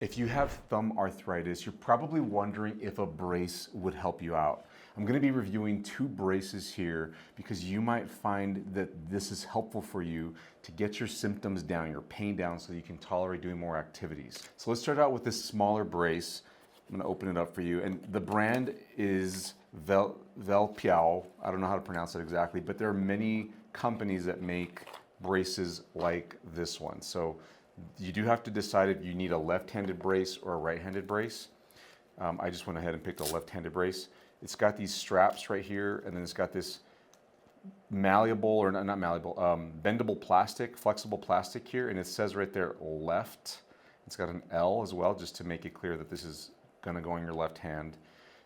If you have thumb arthritis, you're probably wondering if a brace would help you out. I'm going to be reviewing two braces here because you might find that this is helpful for you to get your symptoms down, your pain down, so you can tolerate doing more activities. So let's start out with this smaller brace. I'm going to open it up for you. And the brand is Velpiao. I don't know how to pronounce it exactly, but there are many companies that make braces like this one. So you do have to decide if you need a left-handed brace or a right-handed brace. I just went ahead and picked a left-handed brace. It's got these straps right here, and then it's got this malleable, or not malleable, bendable plastic, flexible plastic here, and it says right there, left. It's got an L as well, just to make it clear that this is gonna go in your left hand.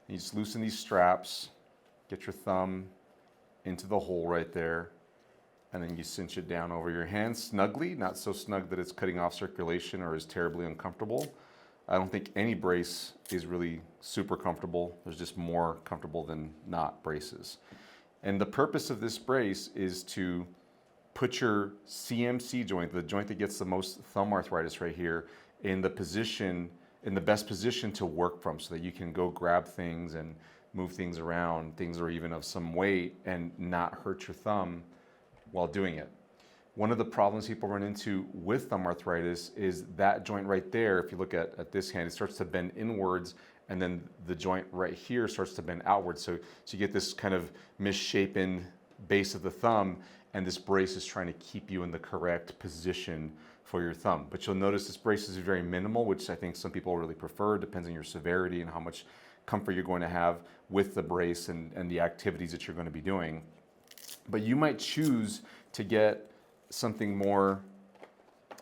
And you just loosen these straps, get your thumb into the hole right there, and then you cinch it down over your hand snugly, not so snug that it's cutting off circulation or is terribly uncomfortable. I don't think any brace is really super comfortable. There's just more comfortable than not braces. And the purpose of this brace is to put your CMC joint, the joint that gets the most thumb arthritis right here, in the position, in the best position to work from, so that you can go grab things and move things around, things are even of some weight, and not hurt your thumb while doing it. One of the problems people run into with thumb arthritis is that joint right there. If you look at this hand, it starts to bend inwards, and then the joint right here starts to bend outwards. So you get this kind of misshapen base of the thumb, and this brace is trying to keep you in the correct position for your thumb. But you'll notice this brace is very minimal, which I think some people really prefer. Depends on your severity and how much comfort you're going to have with the brace and the activities that you're going to be doing. But you might choose to get something more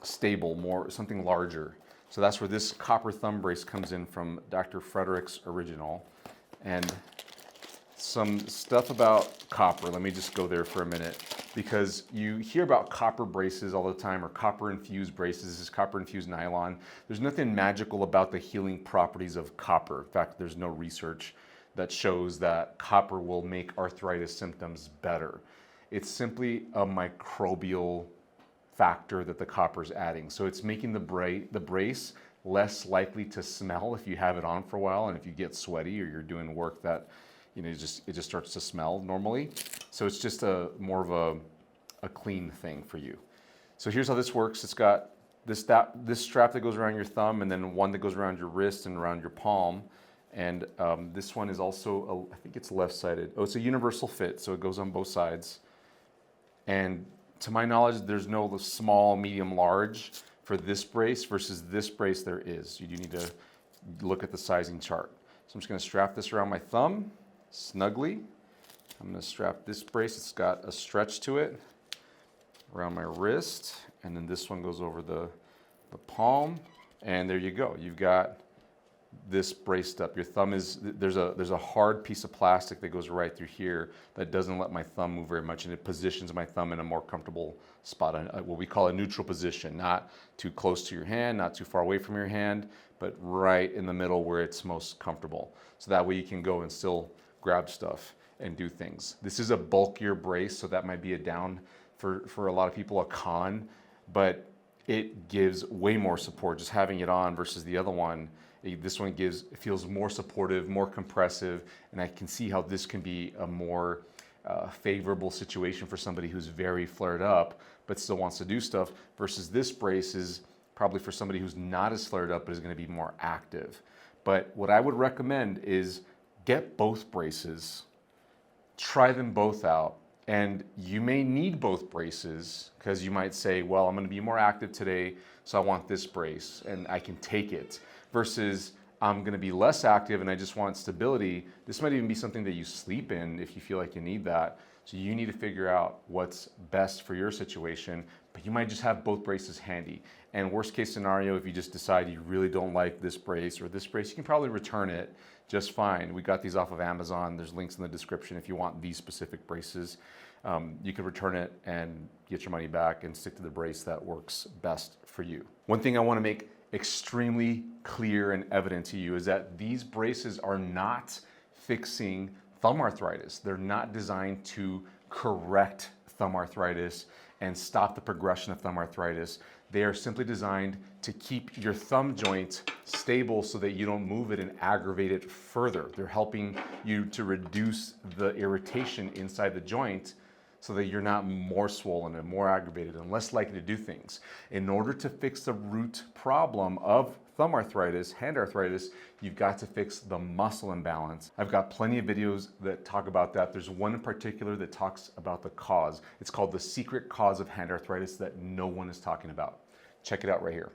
stable, something larger. So that's where this copper thumb brace comes in from Dr. Frederick's Original. And some stuff about copper, let me just go there for a minute, because you hear about copper braces all the time, or copper infused braces. This is copper infused nylon. There's nothing magical about the healing properties of copper. In fact, there's no research that shows that copper will make arthritis symptoms better. It's simply a microbial factor that the copper is adding. So it's making the brace less likely to smell if you have it on for a while, and if you get sweaty or you're doing work that, you know, it just starts to smell normally. So it's just more of a clean thing for you. So here's how this works. It's got this strap that goes around your thumb, and then one that goes around your wrist and around your palm. And this one is also, I think it's left-sided. Oh, it's a universal fit, so it goes on both sides. And to my knowledge, there's no small, medium, large for this brace versus this brace there is. You do need to look at the sizing chart. So I'm just gonna strap this around my thumb snugly. I'm gonna strap this brace, it's got a stretch to it, around my wrist, and then this one goes over the palm, and there you go. You've got this braced up. Your thumb is, there's a hard piece of plastic that goes right through here that doesn't let my thumb move very much, and it positions my thumb in a more comfortable spot, what we call a neutral position, not too close to your hand, not too far away from your hand, but right in the middle where it's most comfortable. So that way you can go and still grab stuff and do things. This is a bulkier brace, so that might be a down for a lot of people, a con, but it gives way more support just having it on versus the other one. This one feels more supportive, more compressive, and I can see how this can be a more favorable situation for somebody who's very flared up but still wants to do stuff, versus this brace is probably for somebody who's not as flared up but is going to be more active. But what I would recommend is get both braces, try them both out, and you may need both braces because you might say, well, I'm going to be more active today, so I want this brace and I can take it. Versus I'm going to be less active and I just want stability. This might even be something that you sleep in if you feel like you need that. So you need to figure out what's best for your situation, but you might just have both braces handy. And worst case scenario, if you just decide you really don't like this brace or this brace, you can probably return it just fine. We got these off of Amazon. There's links in the description if you want these specific braces. You can return it and get your money back and stick to the brace that works best for you. One thing I want to make extremely clear and evident to you is that these braces are not fixing thumb arthritis. They're not designed to correct thumb arthritis and stop the progression of thumb arthritis. They are simply designed to keep your thumb joint stable so that you don't move it and aggravate it further. They're helping you to reduce the irritation inside the joint so that you're not more swollen and more aggravated and less likely to do things. In order to fix the root problem of thumb arthritis, hand arthritis, you've got to fix the muscle imbalance. I've got plenty of videos that talk about that. There's one in particular that talks about the cause. It's called The Secret Cause of Hand Arthritis that no one is talking about. Check it out right here.